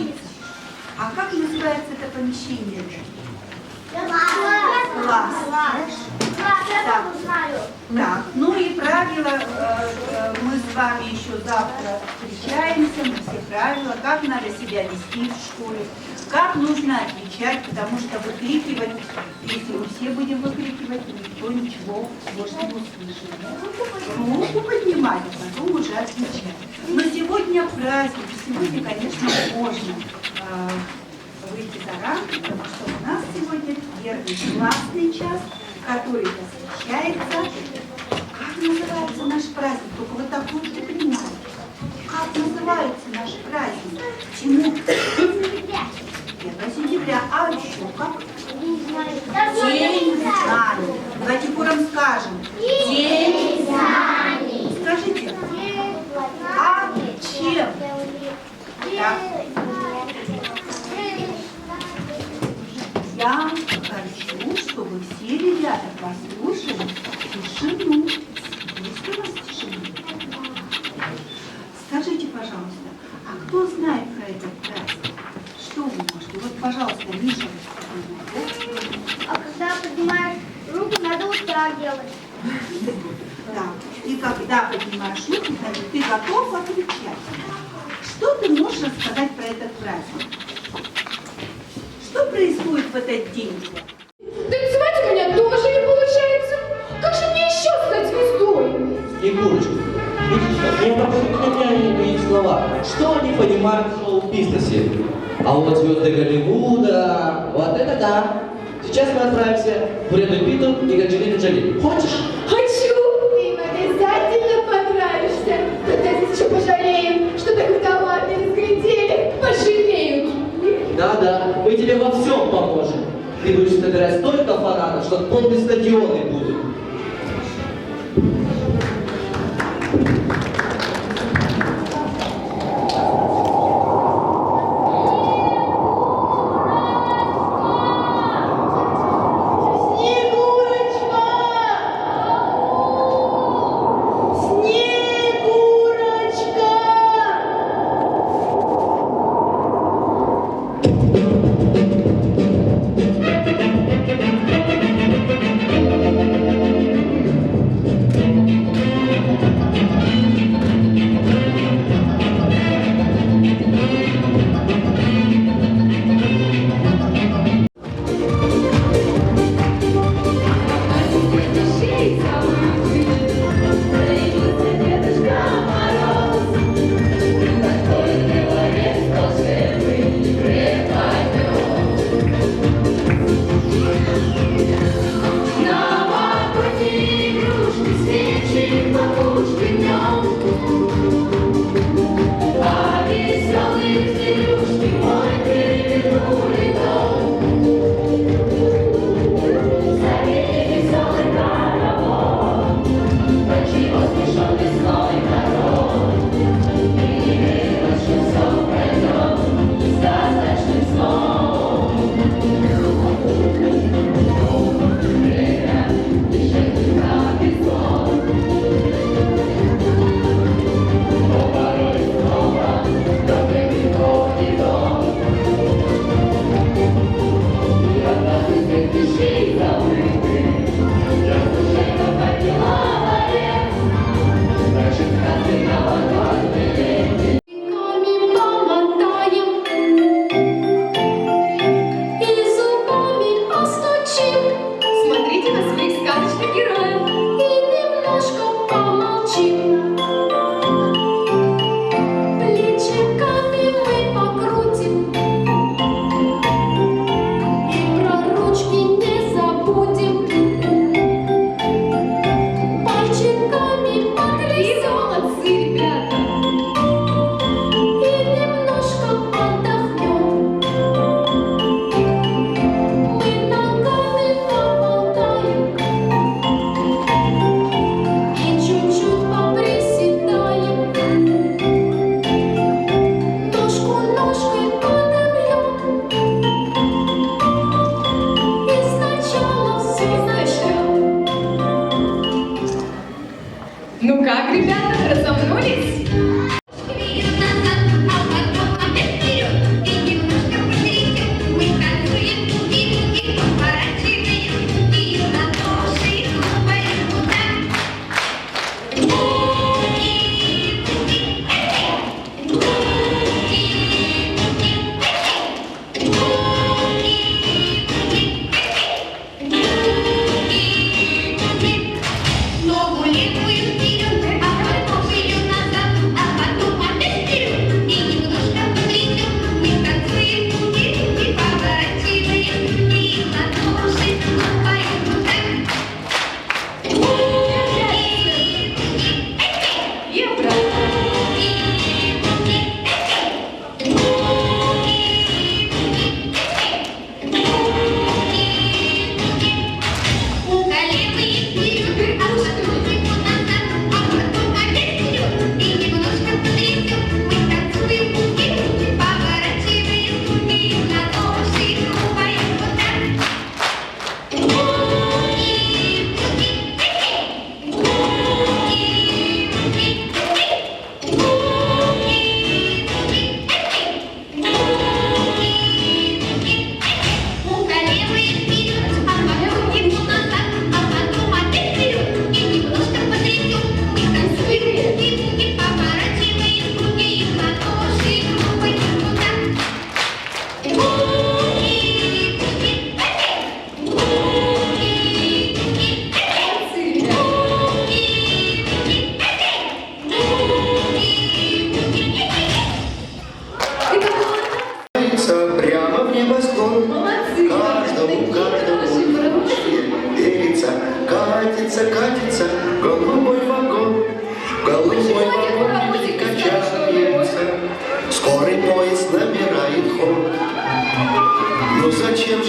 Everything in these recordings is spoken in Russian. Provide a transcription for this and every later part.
находиться. А как называется это помещение? Класс. Так, ну и правила, мы с вами еще завтра встречаемся, мы все правила, как надо себя вести в школе, как нужно отвечать, потому что выкрикивать, если мы все будем выкрикивать, никто ничего больше не услышит. Руку поднимать, а потом уже отвечать. Но сегодня праздник, сегодня, конечно, можно выйти за рамки, потому что у нас сегодня первый классный час, который посвящается, как называется наш праздник, только вот так лучше понимаете, как называется наш праздник, чему? 1 сентября, а еще как? День знаний. Давайте хором скажем. День знаний. Скажите, а чем? Так. Я хочу, чтобы все ребята послушали тишину. Есть у вас тишина? Скажите, пожалуйста, а кто знает про этот праздник? Что вы можете? Вот, пожалуйста, Миша. А когда поднимаешь руку, надо вот так делать. Так, и когда поднимаешь руку, значит, ты готов отвечать. Что ты можешь рассказать про этот праздник? Что происходит в этот день? Танцевать у меня тоже не получается. Как же мне еще стать звездой? Егорочка, не обращай их слова. Что они понимают в шоу-бизнесе? А вот звезды Голливуда, вот это да. Сейчас мы отправимся к Брэду Питту и к Анджелине Джоли. Хочешь? Хочу! Ты им обязательно понравишься. Тогда здесь еще пожалеем, что такой талант не разглядели. Пожалеют. Да-да, мы тебе во всем поможем. Ты будешь собирать столько фанатов, что полные стадионы будут.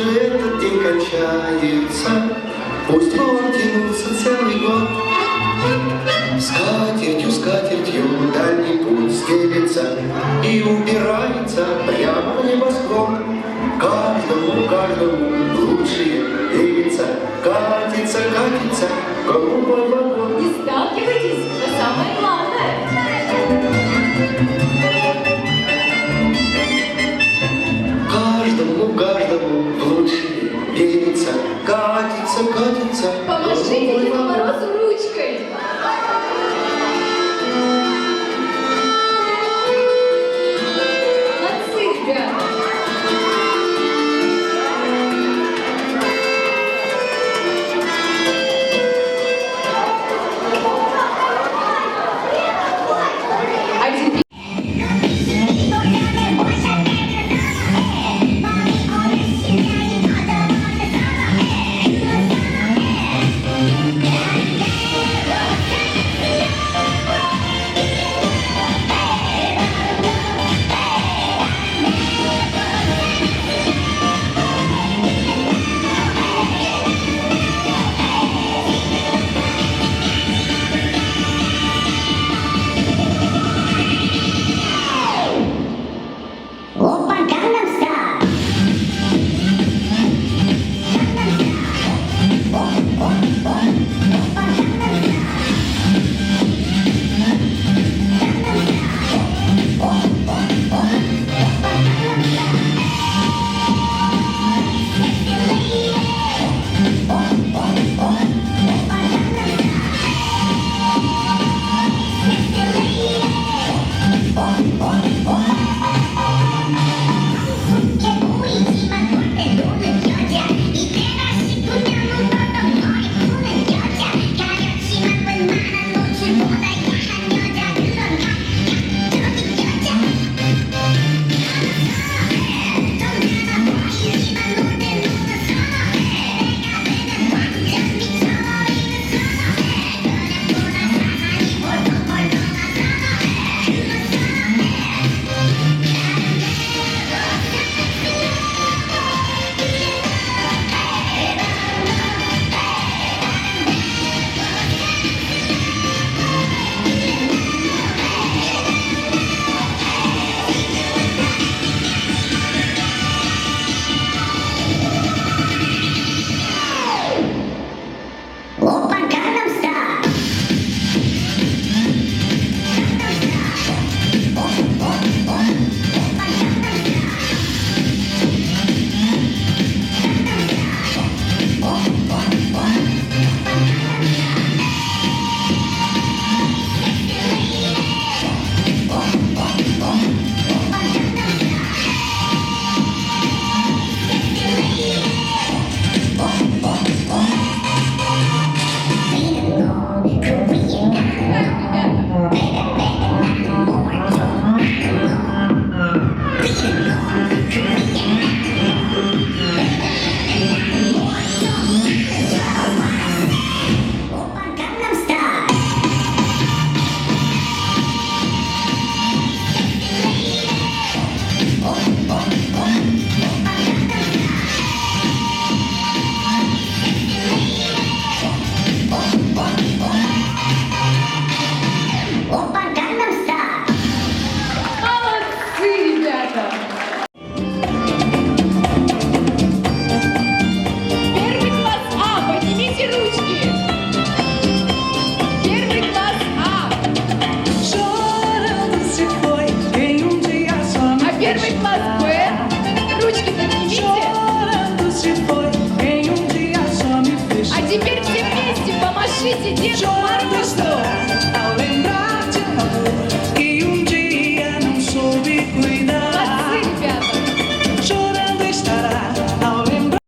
же этот день кончается, пусть бы он тянулся целый год. Скатертью дальний путь стелется и убирается прямо в небосклон. Каждому лучшие верится, катится голубой вагон. Не сталкивайтесь